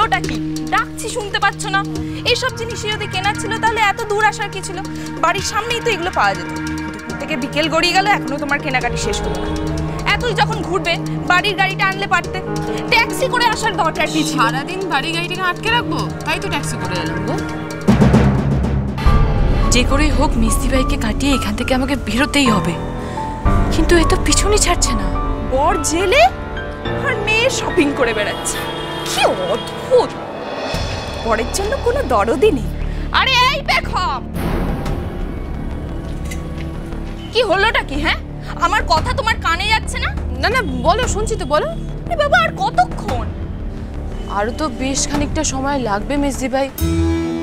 হলোটা কি? ডাকছি শুনতে পাচ্ছ না? এইসব জিনিসই যদি কেনার ছিল তাহলে এত দূর আসার কি ছিল? বাড়ির সামনেই তো এগুলো পাওয়া যেত। দুপুর থেকে বিকেল গড়িয়ে গেল, এখনো তোমার কেনাকাটি শেষ হলো না। এতই যখন ঘুরবে বাড়ির গাড়িটা আনলে পারতে। ট্যাক্সি করে আসার দরকার কি ছিল? সারাদিন বাড়ির গাড়িটাকে আটকে রাখবো, তাই তো ট্যাক্সি করে এলাম গো। যে করেই হোক মিস্তি ভাইকে কাটিয়ে এখান থেকে আমাকে বেরোতেই হবে, কিন্তু এ তো পিছনই ছাড়ছে না। বর জেলে আর মেয়ে শপিং করে বেড়াচ্ছে, কি অদ্ভুত! বরের জন্য কোনো দরদই নেই। আরে এই বেখম, কি হলোটা কি? হ্যাঁ, আমার কথা তোমার কানে যাচ্ছে না? না না বলো, শুনছি তো, বলো। আরে বাবা, আর কতক্ষণ? আরো তো বেশ খানিকটা সময় লাগবে মিস্তি ভাই।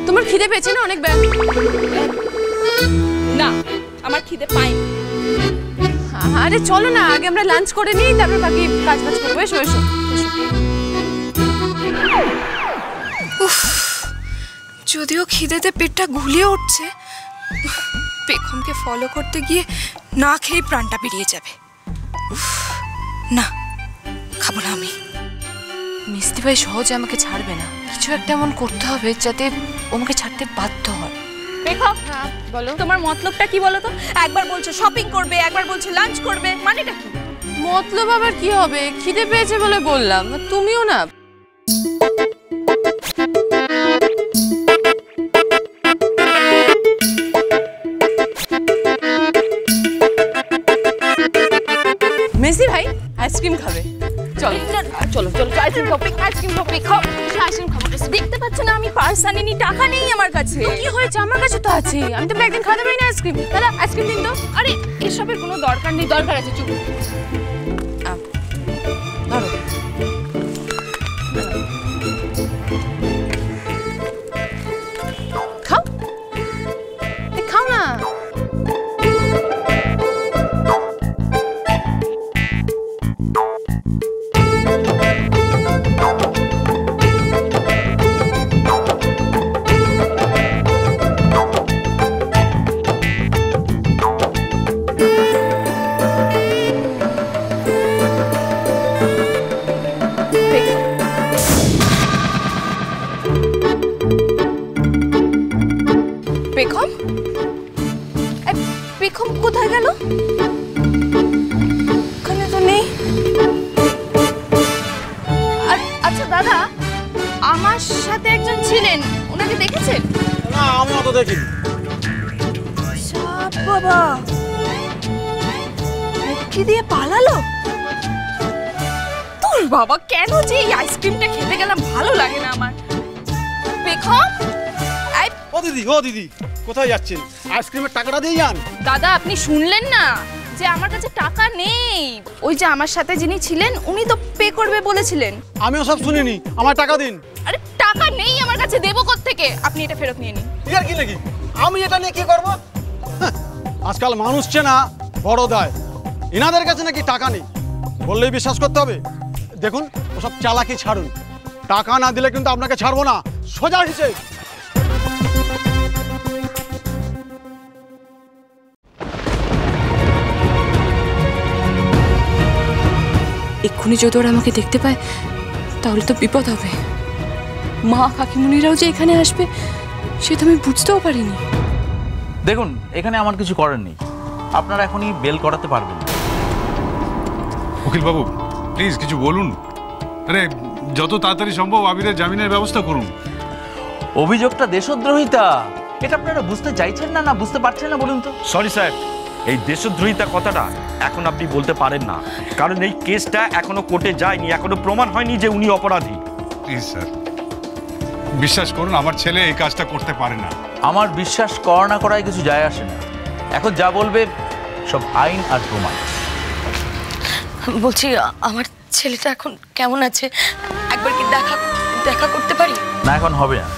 তোমার খিদে পেয়েছে না অনেক? না, আমার খিদে পাইনি। আরে চলো না, আগে আমরা লাঞ্চ করে নিই, তারপর বাকি কাজ বাজ করবো। এসো এসো। যদিও খিদেতে পেটটা গুলিয়ে উঠছে, পেখমকে ফলো করতে গিয়ে না খেয়ে প্রাণটা বেরিয়ে যাবে। না, খাবো না আমি। মিস্তি ভাই সহজে আমাকে ছাড়বে না, কিছু একটা এমন করতে হবে যাতে আমাকে ছাড়তে বাধ্য হয়। পেখম, বলো তোমার মতলবটা কি বলো তো? একবার বলছো শপিং করবে, একবার বলছো লাঞ্চ করবে, মানেটা কি? মতলব আবার কি হবে? খিদে পেয়েছে বলে বললাম। তুমিও না। মেসি ভাই আইসক্রিম খাবে, চলো চলো চলো, আইসক্রিম শপিং, আইসক্রিম শপিং খাও। আইসক্রিম খাবো। দেখতে পাচ্ছ না আমি পার্স আনিনি, টাকা নেই আমার কাছে। কি হয়েছে? আমার কাছে তো আছে, আমি তো একদিন খাওয়াতে পারি না আইসক্রিম। দাদা আইসক্রিম দিন তো। আরে এসবের কোনো দরকার নেই। দরকার আছে, চুপ। ধরো। খাও, খাও না। পেখম, পেখম কোথায় গেল? ওখানে তো নেই। আচ্ছা দাদা, আমার সাথে একজন ছিলেন, ওনাকে দেখেছেন? না, আমি অত দেখিনি। বাবা, মুক্তি দিয়ে পালালো? তোর বাবা, কেন যে এই আইসক্রিমটা খেতে গেলাম, ভালো লাগে না আমার। পেখম, ও দিদি কোথায় যাচ্ছেন? আইসক্রিমের টাকাটা দিয়ে যান। দাদা আপনি শুনলেন না যে আমার কাছে টাকা নেই? ওই যে আমার সাথে যিনি ছিলেন উনি তো পে করবে বলেছিলেন। আমিও সব শুনিনি, আমার টাকা দিন। আরে টাকা নেই আমার কাছে, দেবো কোত্থেকে? আপনি এটা ফেরত নিয়ে নিন। ইয়ার কি নাকি? আমি এটা নিয়ে কি করবো? আজকাল মানুষ চেনা বড় দায়। ইনাদের কাছে নাকি টাকা নেই, বললেই বিশ্বাস করতে হবে? দেখুন, ওসব চালাকি ছাড়ুন। টাকা না দিলে কিন্তু আপনাকে ছাড়বো না, সোজা হিসেবে। এক্ষুনি যদি ওরা আমাকে দেখতে পায় তাহলে তো বিপদ হবে। মা কাকিমুনিরাও যে এখানে আসবে সে তো আমি বুঝতেও পারিনি। দেখুন, এখানে আমার কিছু করার নেই, আপনারা এখনই বেল করাতে পারবেন না। উকিল বাবু প্লিজ কিছু বলুন। আরে যত তাড়াতাড়ি সম্ভব আবিরের জামিনের ব্যবস্থা করুন। অভিযোগটা দেশদ্রোহিতা, এটা আপনারা বুঝতে চাইছেন না, না বুঝতে পারছেন না বলুন তো? সরি স্যার, এই দেশদ্রোহিতা কথাটা এখন আপনি বলতে পারেন না, কারণ এই কেসটা এখনো কোর্টে যায়নি, এখনো প্রমাণ হয়নি যে উনি অপরাধী। প্লিজ স্যার, বিশ্বাস করুন আমার ছেলে এই কাজটা করতে পারে না। আমার বিশ্বাস করা না করায় কিছু যায় আসে না, এখন যা বলবে সব আইন আর প্রমাণ। বলছি আমার ছেলেটা এখন কেমন আছে, একবার কি দেখা করতে পারি? না, এখন হবে না।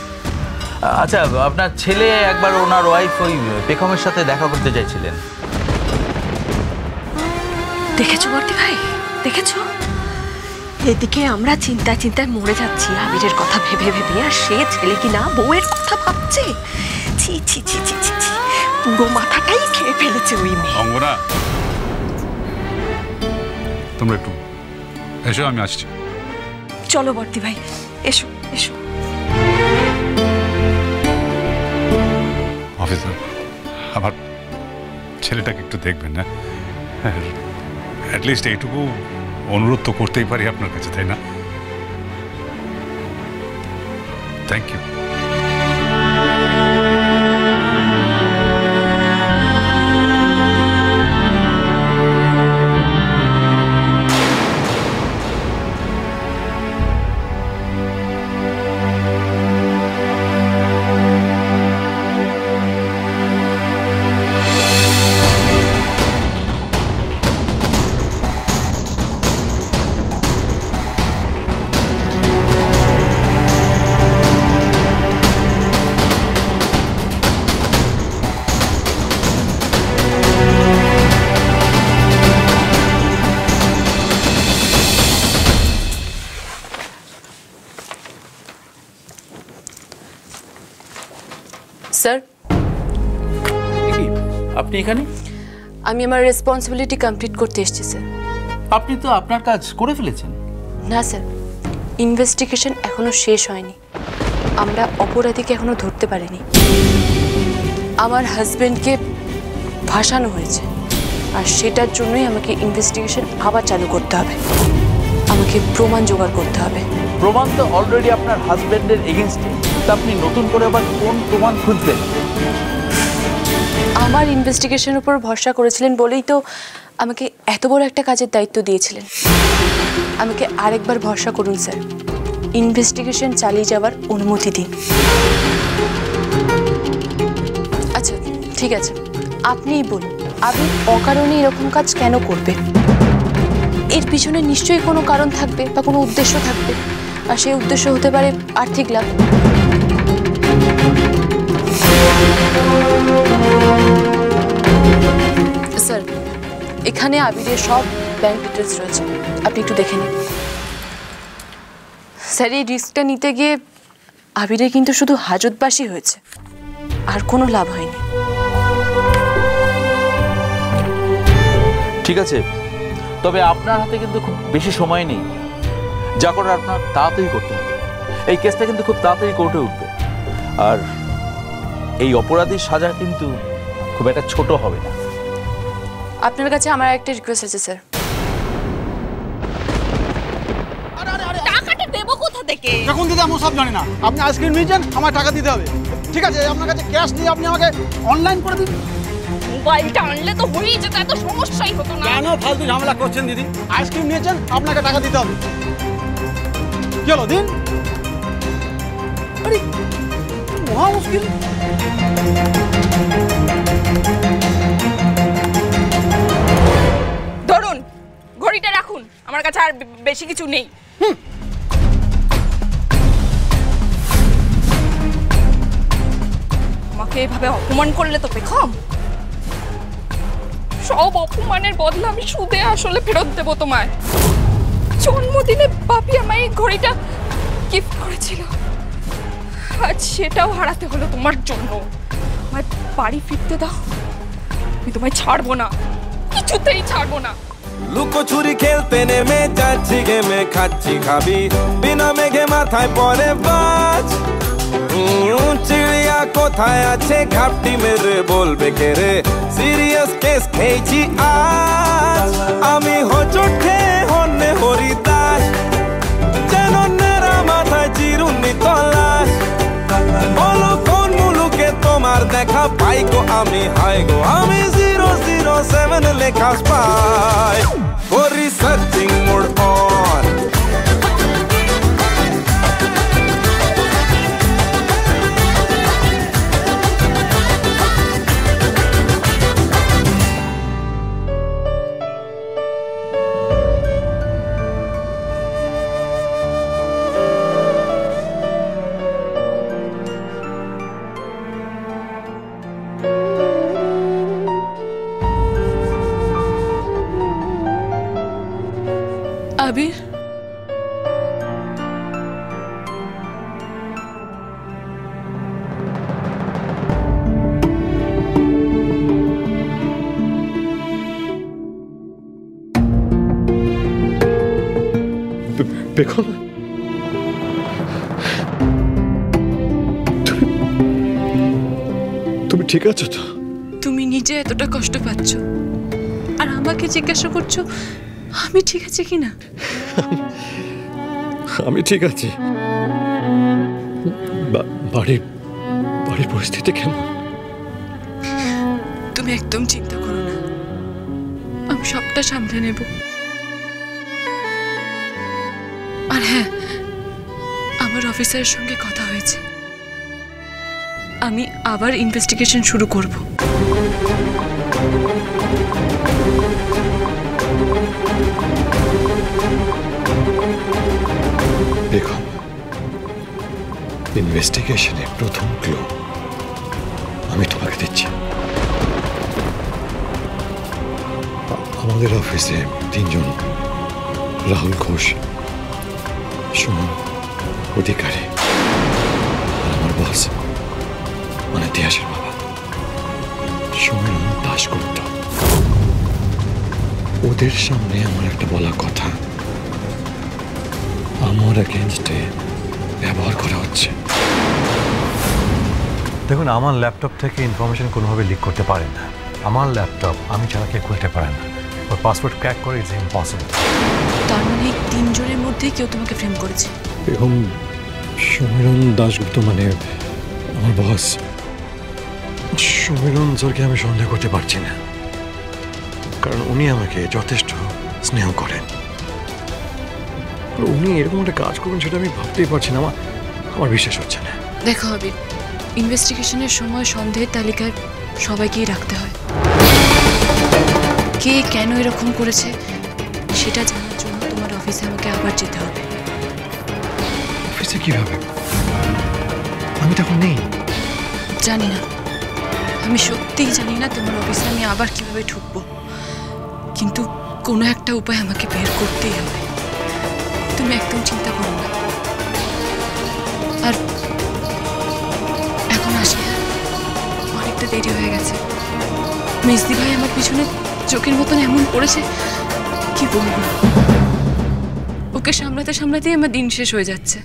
আচ্ছা, আপনার ছেলে একবার ওনার ওয়াইফ ওই পেখমের সাথে দেখা করতে চাইছিলেন। দেখেছো বর্তি ভাই, দেখেছো? এদিকে আমরা চিন্তায় মরে যাচ্ছি আবিরের কথা ভেবে ভেবে, আর সে ছেলে কি না বউয়ের কথা ভাবছে। ছি ছি ছি ছি ছি ছি, পুরো মাথাটাই খেয়ে ফেলেছে ওই মেয়ে। অঙ্গনা, তোমরা একটু এসো, আমি আসছি। চলো বর্তি ভাই, এসো। এসো। অফিসার, আমার ছেলেটাকে একটু দেখবেন না? অ্যাটলিস্ট এইটুকু অনুরোধ তো করতেই পারি আপনার কাছে, তাই না? Thank you. স্যার, আপনি এখানে? আমি আমার রেসপন্সিবিলিটি কমপ্লিট করতে এসেছি স্যার। আপনি তো আপনার কাজ করে ফেলেছেন। না স্যার, ইনভেস্টিগেশন এখনো শেষ হয়নি। আমরা অপরাধীকে এখনো ধরতে পারিনি। আমার হাজবেন্ডকে ফাঁসানো হয়েছে, আর সেটার জন্যই আমাকে ইনভেস্টিগেশন আবার চালু করতে হবে। আমাকে প্রমাণ জোগাড় করতে হবে। প্রমাণ তো অলরেডি আপনার হাজবেন্ডের এগেইনস্টে, তা আপনি নতুন করে আবার কোন প্রমাণ খুঁজবেন? আমার ইনভেস্টিগেশনের উপর ভরসা করেছিলেন বলেই তো আমাকে এত বড় একটা কাজের দায়িত্ব দিয়েছিলেন। আমাকে আরেকবার ভরসা করুন স্যার, ইনভেস্টিগেশন চালিয়ে যাওয়ার অনুমতি দিন। আচ্ছা ঠিক আছে, আপনিই বলুন, আপনি অকারণে এরকম কাজ কেন করবেন? এর পিছনে নিশ্চয়ই কোনো কারণ থাকবে বা কোনো উদ্দেশ্য থাকবে, আর সেই উদ্দেশ্য হতে পারে আর্থিক লাভ। স্যার, এখানে আবিরের সব ব্যাংক ডিটেলস রয়েছে, আপনি একটু দেখে নিন। স্যার, এই রিস্কটা নিতে গিয়ে আবিরের কিন্তু শুধু হাজতবাসী হয়েছে, আর কোনো লাভ হয়নি। ঠিক আছে, তবে আপনার হাতে কিন্তু খুব বেশি সময় নেই। যা করার আপনার তাড়াতাড়ি করতে হবে। এই কেসটা কিন্তু খুব তাড়াতাড়ি কোর্টে উঠবে, আর এই অপরাধীর সাজা কিন্তু খুব একটা ছোট হবে না। আপনার কাছে আমার একটা রিকোয়েস্ট আছে স্যার। টাকাটা দেবো কোথা থেকে? দেখুন দিদি, আমি সব জানি না। আপনি আইসক্রিম নিয়েছেন, আমার টাকা দিতে হবে। ঠিক আছে, আপনার কাছে ক্যাশ নিয়ে আপনি আমাকে অনলাইন করে দিন। মোবাইলটা আনলে তো হয়েই যেত, এত সমস্যাই হতো না। কেন ফালতু ঝামেলা করছেন দিদি? আইসক্রিম নিয়েছেন, আপনাকে টাকা দিতে হবে। কি হলো, দিন। আরে মহা মুশকিল। ধরুন, ঘড়িটা রাখুন, আমার কাছে আর বেশি কিছু নেই। আমাকে এভাবে অপমান করলে তো পেখম, সব অপমানের বদলা আমি সুদে আসলে ফেরত দেবো তোমায়। জন্মদিনে বাপি আমায় এই ঘড়িটা গিফট করেছিল, আজ সেটাও হারাতে হলো তোমার জন্য। আমায় বাড়ি ফিরতে দাও, আমি তোমায় ছাড়বো না, কিছুতেই ছাড়বো না। লুকোচুরি খেলতে নেমে যাচ্ছি গেমে, খাচ্ছি খাবি বিনা মেঘে মাথায় পড়ে বাজ। চিড়িয়া কোথায় আছে ঘাপটি মেরে বলবে কে রে, সিরিয়াস কেস খেয়েছি আজ আমি। হোঁচট খেয়ে হন্যে হরিদাস, যেন নেড়া মাথায় চিরুনি তলাশ। বলো কোন মুলুকে তোমার দেখা পাই গো আমি, হাই গো আমি 007 লেখা স্পাই। করি সার্চিং মোড অন, আবির, পেখম, ঠিক আছো তো? তুমি নিজে এতটা কষ্ট পাচ্ছ আর আমাকে জিজ্ঞাসা করছো আমি ঠিক আছি কিনা। আমি ঠিক আছি। বাড়ির পরিস্থিতি কেমন? তুমি একদম চিন্তা করো না, আমি সবটা সামলে নেব। আর হ্যাঁ, আমার অফিসারের সঙ্গে কথা হয়েছে, আমি আবার ইনভেস্টিগেশন শুরু করব। দেখো, ইনভেস্টিগেশনের প্রথম ক্লু আমি তোমাকে দিচ্ছি। আমাদের অফিসে 3 জন, রাহুল ঘোষ, সুমন অধিকারী আর আমার বস মানে তিয়াসের বাবা সমীরণ দাশগুপ্ত, ওদের সামনে আমার একটা বলা কথা আমার এগেইনস্টে ব্যবহার করা হচ্ছে। দেখুন, আমার ল্যাপটপ থেকে ইনফরমেশন কোনোভাবে লিক করতে পারে না। আমার ল্যাপটপ আমি ছাড়া কেউ খুলতে পারে না। ওর পাসওয়ার্ড ক্র্যাক করে ইটস ইম্পসিবল। তার মানে 3 জনের মধ্যে কেউ তোমাকে ফ্রেম করেছে। এবং সমীরণ দাশগুপ্ত মানে আমার বস, সমীরণ স্যারকে আমি সন্দেহ করতে পারছি না, কারণ উনি আমাকে যথেষ্ট স্নেহ করেন। উনি এরকম একটা কাজ করবেন সেটা আমি ভাবতেই পারছি না, আমার বিশ্বাস হচ্ছে না। দেখো আবির, ইনভেস্টিগেশনের সময় সন্দেহের তালিকায় সবাইকেই রাখতে হয়। কে কেন এরকম করেছে সেটা জানার জন্য তোমার অফিসে আমাকে আবার যেতে হবে। অফিসে কিভাবে? আমি তখন নেই। জানি না, আমি সত্যিই জানি না তোমার অফিসে আমি আবার কিভাবে ঢুকবো, কিন্তু কোনো একটা উপায় আমাকে বের করতেই হবে। তুমি একদম চিন্তা করো না। আর এখন আসি, অনেকটা দেরি হয়ে গেছে। মেজদি ভাই আমার পিছনে চোখের মতন এমন পড়েছে কি বলবো, ওকে সামলাতে সামলাতেই আমার দিন শেষ হয়ে যাচ্ছে।